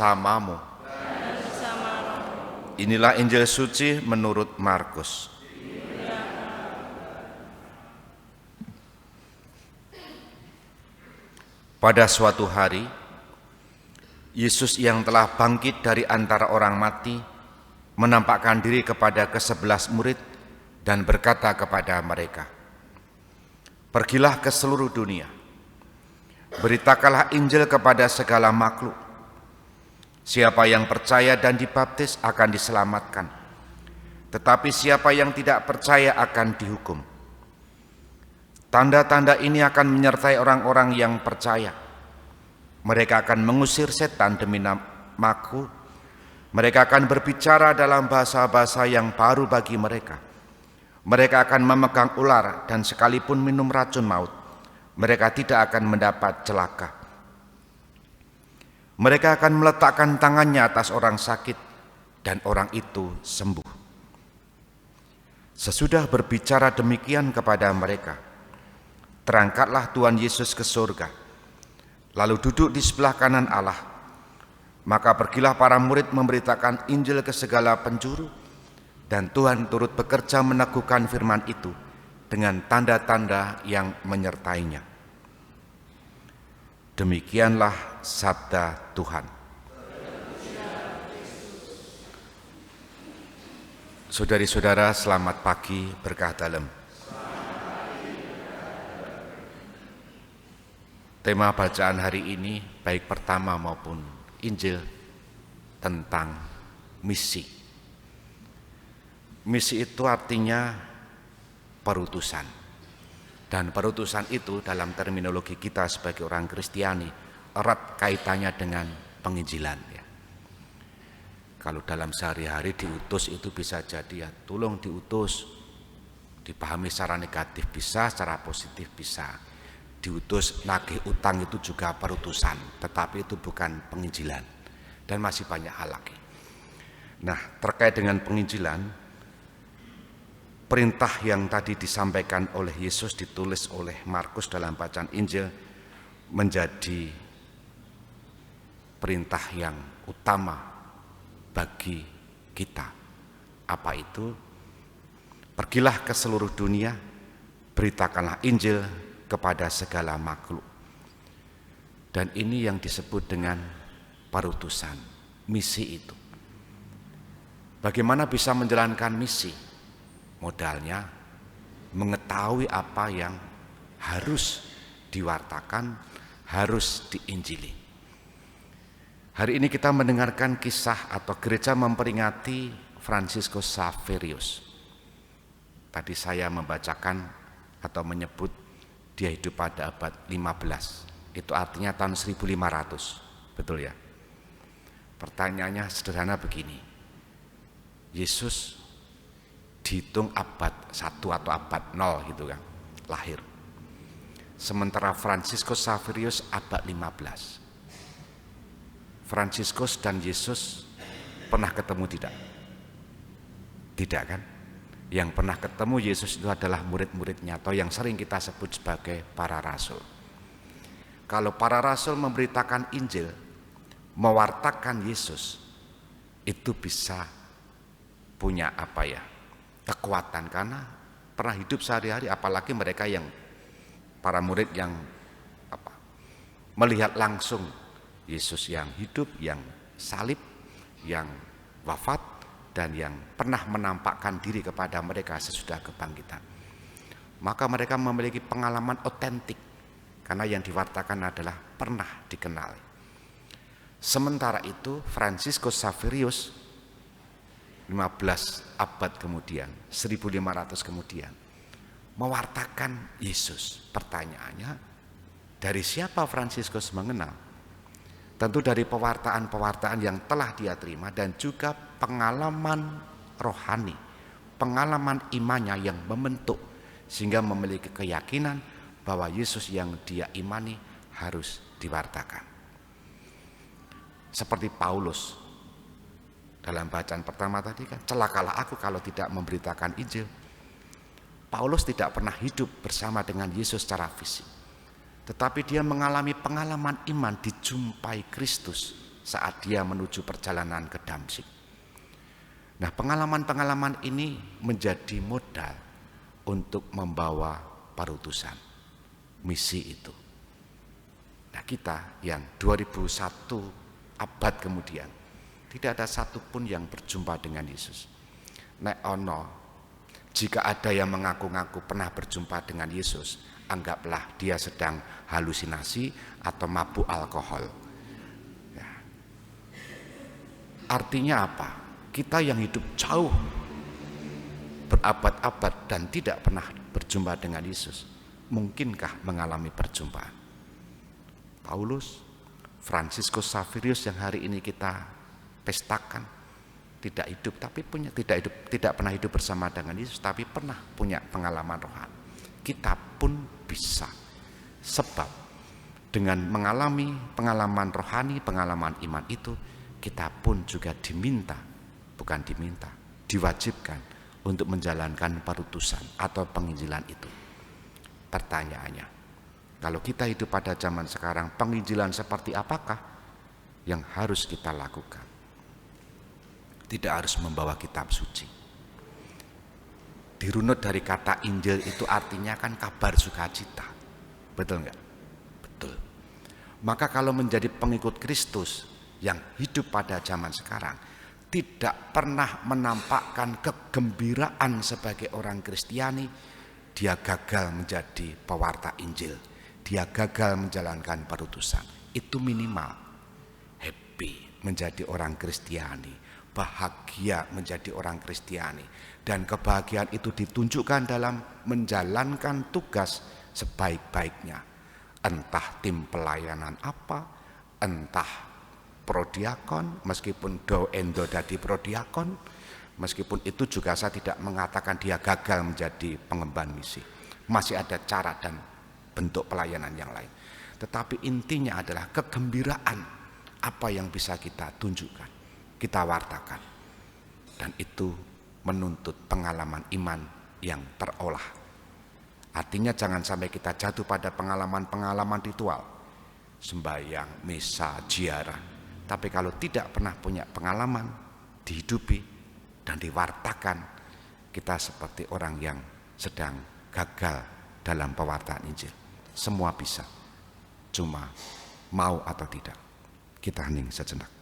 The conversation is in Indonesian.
bersamamu. Inilah Injil suci menurut Markus. Pada suatu hari, Yesus yang telah bangkit dari antara orang mati menampakkan diri kepada ke-11 murid dan berkata kepada mereka, "Pergilah ke seluruh dunia, beritakanlah Injil kepada segala makhluk. Siapa yang percaya dan dibaptis akan diselamatkan, tetapi siapa yang tidak percaya akan dihukum. Tanda-tanda ini akan menyertai orang-orang yang percaya. Mereka akan mengusir setan demi namaku. Mereka akan berbicara dalam bahasa-bahasa yang baru bagi mereka. Mereka akan memegang ular dan sekalipun minum racun maut, mereka tidak akan mendapat celaka. Mereka akan meletakkan tangannya atas orang sakit dan orang itu sembuh." Sesudah berbicara demikian kepada mereka, terangkatlah Tuhan Yesus ke surga, lalu duduk di sebelah kanan Allah. Maka pergilah para murid memberitakan Injil ke segala penjuru, dan Tuhan turut bekerja meneguhkan firman itu dengan tanda-tanda yang menyertainya. Demikianlah sabda Tuhan. Saudari-saudara, selamat pagi, berkah dalam. Tema bacaan hari ini, baik pertama maupun Injil, tentang misi. Misi itu artinya perutusan. Dan perutusan itu dalam terminologi kita sebagai orang Kristiani erat kaitannya dengan penginjilan. Ya. Kalau dalam sehari-hari diutus itu bisa jadi ya tolong diutus, dipahami secara negatif bisa, secara positif bisa. Diutus nagih utang itu juga perutusan, tetapi itu bukan penginjilan, dan masih banyak hal lagi. Nah, terkait dengan penginjilan, perintah yang tadi disampaikan oleh Yesus ditulis oleh Markus dalam bacaan Injil menjadi perintah yang utama bagi kita. Apa itu? Pergilah ke seluruh dunia, beritakanlah Injil kepada segala makhluk. Dan ini yang disebut dengan perutusan, misi itu. Bagaimana bisa menjalankan misi? Modalnya mengetahui apa yang harus diwartakan, harus diinjili. Hari ini kita mendengarkan kisah atau gereja memperingati Fransiskus Xaverius. Tadi saya membacakan atau menyebut dia hidup pada abad 15. Itu artinya tahun 1500. Betul ya? Pertanyaannya sederhana begini. Yesus dihitung abad 1 atau abad 0 gitu kan, lahir. Sementara Fransiskus Xaverius abad 15. Fransiskus dan Yesus pernah ketemu tidak? Tidak kan? Yang pernah ketemu Yesus itu adalah murid-muridnya, atau yang sering kita sebut sebagai para rasul. Kalau para rasul memberitakan Injil, mewartakan Yesus, itu bisa punya kekuatan, karena pernah hidup sehari-hari, apalagi mereka yang para murid yang melihat langsung Yesus yang hidup, yang salib, yang wafat, dan yang pernah menampakkan diri kepada mereka sesudah kebangkitan. Maka mereka memiliki pengalaman otentik, karena yang diwartakan adalah pernah dikenal. Sementara itu Fransiskus Xaverius 15 abad kemudian, 1500 kemudian, mewartakan Yesus. Pertanyaannya, dari siapa Fransiskus mengenal? Tentu dari pewartaan-pewartaan yang telah dia terima, dan juga pengalaman rohani, pengalaman imannya yang membentuk, sehingga memiliki keyakinan bahwa Yesus yang dia imani harus diwartakan. Seperti Paulus dalam bacaan pertama tadi kan, celakalah aku kalau tidak memberitakan Injil. Paulus tidak pernah hidup bersama dengan Yesus secara fisik, tetapi dia mengalami pengalaman iman, dijumpai Kristus saat dia menuju perjalanan ke Damsyik. Nah, pengalaman-pengalaman ini menjadi modal untuk membawa perutusan misi itu. Nah, kita yang 2001 abad kemudian tidak ada satupun yang berjumpa dengan Yesus. Nek ono, jika ada yang mengaku-ngaku pernah berjumpa dengan Yesus, anggaplah dia sedang halusinasi atau mabuk alkohol. Ya. Artinya apa? Kita yang hidup jauh berabad-abad dan tidak pernah berjumpa dengan Yesus, mungkinkah mengalami perjumpaan? Paulus, Fransiskus Xaverius yang hari ini kita pestakan, tidak hidup tapi tidak pernah hidup bersama dengan Yesus, tapi pernah punya pengalaman rohani. Kita pun bisa, sebab dengan mengalami pengalaman rohani, pengalaman iman itu, kita pun juga diwajibkan untuk menjalankan perutusan atau penginjilan itu. Pertanyaannya, kalau kita hidup pada zaman sekarang, penginjilan seperti apakah yang harus kita lakukan? Tidak harus membawa kitab suci. Dirunut dari kata Injil itu artinya kan kabar sukacita. Betul enggak? Betul. Maka kalau menjadi pengikut Kristus yang hidup pada zaman sekarang, tidak pernah menampakkan kegembiraan sebagai orang Kristiani, dia gagal menjadi pewarta Injil, dia gagal menjalankan perutusan. Itu minimal. Happy menjadi orang Kristiani, bahagia menjadi orang Kristiani, dan kebahagiaan itu ditunjukkan dalam menjalankan tugas sebaik-baiknya. Entah tim pelayanan apa, entah prodiakon, meskipun do endo dadi prodiakon, meskipun itu juga saya tidak mengatakan dia gagal menjadi pengemban misi. Masih ada cara dan bentuk pelayanan yang lain. Tetapi intinya adalah kegembiraan apa yang bisa kita tunjukkan, kita wartakan. Dan itu menuntut pengalaman iman yang terolah. Artinya jangan sampai kita jatuh pada pengalaman-pengalaman ritual, sembahyang, misa, ziarah. Tapi kalau tidak pernah punya pengalaman, dihidupi dan diwartakan, kita seperti orang yang sedang gagal dalam pewartaan Injil. Semua bisa, cuma mau atau tidak. Kita hening sejenak.